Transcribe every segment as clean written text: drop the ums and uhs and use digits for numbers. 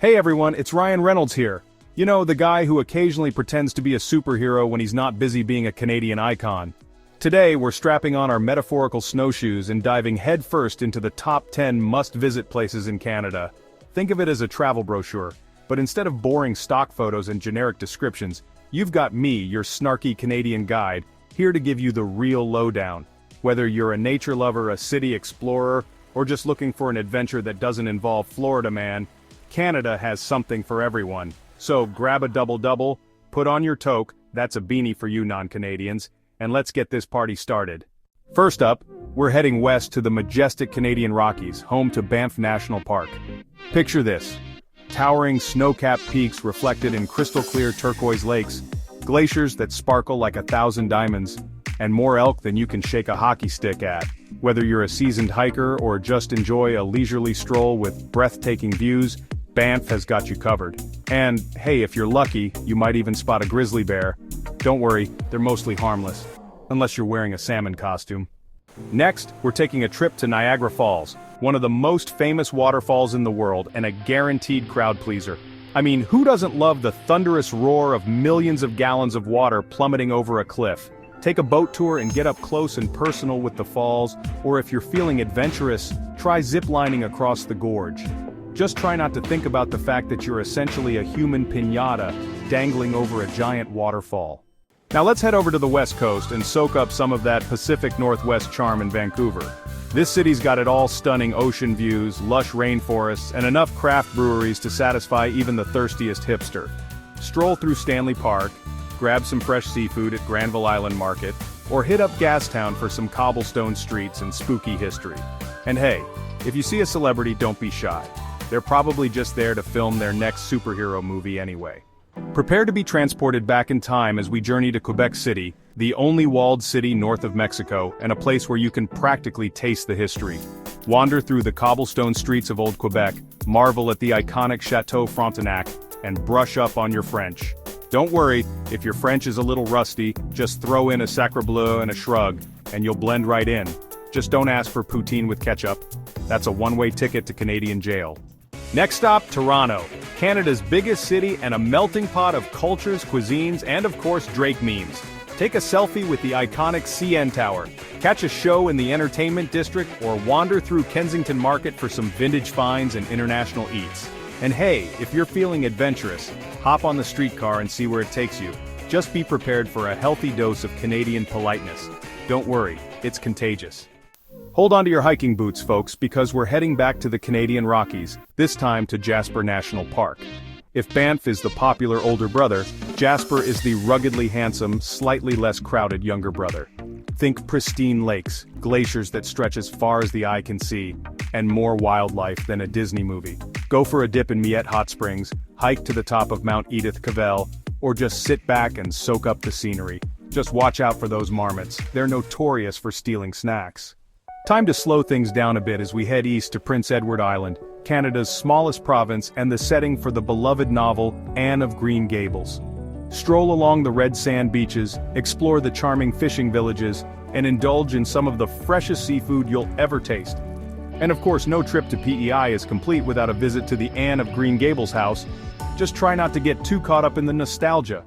Hey everyone, it's Ryan Reynolds here. You know, the guy who occasionally pretends to be a superhero when he's not busy being a Canadian icon. Today, we're strapping on our metaphorical snowshoes and diving headfirst into the top 10 must-visit places in Canada. Think of it as a travel brochure, but instead of boring stock photos and generic descriptions, you've got me, your snarky Canadian guide, here to give you the real lowdown. Whether you're a nature lover, a city explorer, or just looking for an adventure that doesn't involve Florida man, Canada has something for everyone. So grab a double-double, put on your toque, that's a beanie for you non-Canadians, and let's get this party started. First up, we're heading west to the majestic Canadian Rockies, home to Banff National Park. Picture this: towering snow-capped peaks reflected in crystal-clear turquoise lakes, glaciers that sparkle like 1,000 diamonds, and more elk than you can shake a hockey stick at. Whether you're a seasoned hiker or just enjoy a leisurely stroll with breathtaking views, Banff has got you covered. And, hey, if you're lucky, you might even spot a grizzly bear. Don't worry, they're mostly harmless. Unless you're wearing a salmon costume. Next, we're taking a trip to Niagara Falls, one of the most famous waterfalls in the world and a guaranteed crowd pleaser. I mean, who doesn't love the thunderous roar of millions of gallons of water plummeting over a cliff? Take a boat tour and get up close and personal with the falls, or if you're feeling adventurous, try ziplining across the gorge. Just try not to think about the fact that you're essentially a human piñata dangling over a giant waterfall. Now let's head over to the West Coast and soak up some of that Pacific Northwest charm in Vancouver. This city's got it all: stunning ocean views, lush rainforests, and enough craft breweries to satisfy even the thirstiest hipster. Stroll through Stanley Park, grab some fresh seafood at Granville Island Market, or hit up Gastown for some cobblestone streets and spooky history. And hey, if you see a celebrity, don't be shy. They're probably just there to film their next superhero movie anyway. Prepare to be transported back in time as we journey to Quebec City, the only walled city north of Mexico, and a place where you can practically taste the history. Wander through the cobblestone streets of Old Quebec, marvel at the iconic Chateau Frontenac, and brush up on your French. Don't worry, if your French is a little rusty, just throw in a sacre bleu and a shrug, and you'll blend right in. Just don't ask for poutine with ketchup. That's a one-way ticket to Canadian jail. Next stop, Toronto, Canada's biggest city and a melting pot of cultures, cuisines, and of course Drake memes. Take a selfie with the iconic CN Tower, catch a show in the entertainment district, or wander through Kensington Market for some vintage finds and international eats. And hey, if you're feeling adventurous, hop on the streetcar and see where it takes you. Just be prepared for a healthy dose of Canadian politeness. Don't worry, it's contagious. Hold on to your hiking boots, folks, because we're heading back to the Canadian Rockies, this time to Jasper National Park. If Banff is the popular older brother, Jasper is the ruggedly handsome, slightly less crowded younger brother. Think pristine lakes, glaciers that stretch as far as the eye can see, and more wildlife than a Disney movie. Go for a dip in Miette Hot Springs, hike to the top of Mount Edith Cavell, or just sit back and soak up the scenery. Just watch out for those marmots, they're notorious for stealing snacks. Time to slow things down a bit as we head east to Prince Edward Island, Canada's smallest province and the setting for the beloved novel Anne of Green Gables. Stroll along the red sand beaches, explore the charming fishing villages, and indulge in some of the freshest seafood you'll ever taste. And of course, no trip to PEI is complete without a visit to the Anne of Green Gables house. Just try not to get too caught up in the nostalgia.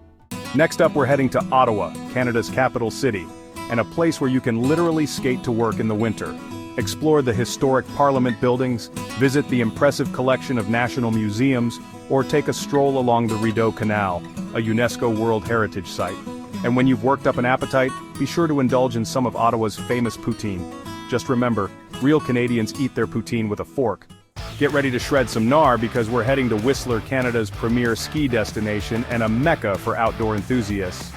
Next up, we're heading to Ottawa, Canada's capital city, and a place where you can literally skate to work in the winter. Explore the historic Parliament buildings, visit the impressive collection of national museums, or take a stroll along the Rideau Canal, a UNESCO World Heritage Site. And when you've worked up an appetite, be sure to indulge in some of Ottawa's famous poutine. Just remember, real Canadians eat their poutine with a fork. Get ready to shred some gnar because we're heading to Whistler, Canada's premier ski destination and a mecca for outdoor enthusiasts.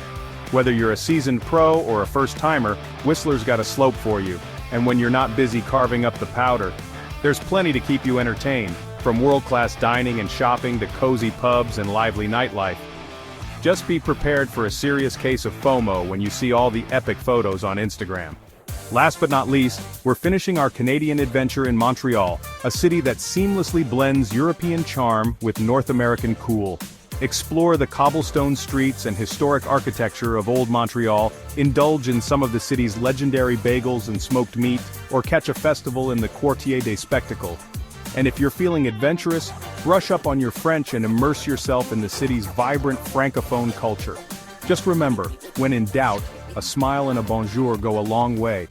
Whether you're a seasoned pro or a first-timer, Whistler's got a slope for you. And when you're not busy carving up the powder, there's plenty to keep you entertained, from world-class dining and shopping to cozy pubs and lively nightlife. Just be prepared for a serious case of FOMO when you see all the epic photos on Instagram. Last but not least, we're finishing our Canadian adventure in Montreal, a city that seamlessly blends European charm with North American cool. Explore the cobblestone streets and historic architecture of Old Montreal, indulge in some of the city's legendary bagels and smoked meat, or catch a festival in the Quartier des Spectacles. And if you're feeling adventurous, brush up on your French and immerse yourself in the city's vibrant francophone culture. Just remember, when in doubt, a smile and a bonjour go a long way.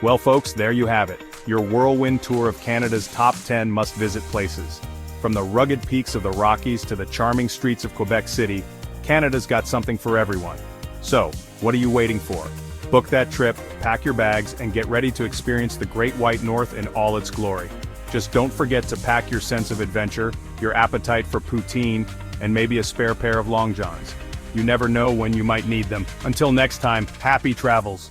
Well folks, there you have it, your whirlwind tour of Canada's top 10 must-visit places. From the rugged peaks of the Rockies to the charming streets of Quebec City, Canada's got something for everyone. So, what are you waiting for? Book that trip, pack your bags, and get ready to experience the Great White North in all its glory. Just don't forget to pack your sense of adventure, your appetite for poutine, and maybe a spare pair of long johns. You never know when you might need them. Until next time, happy travels!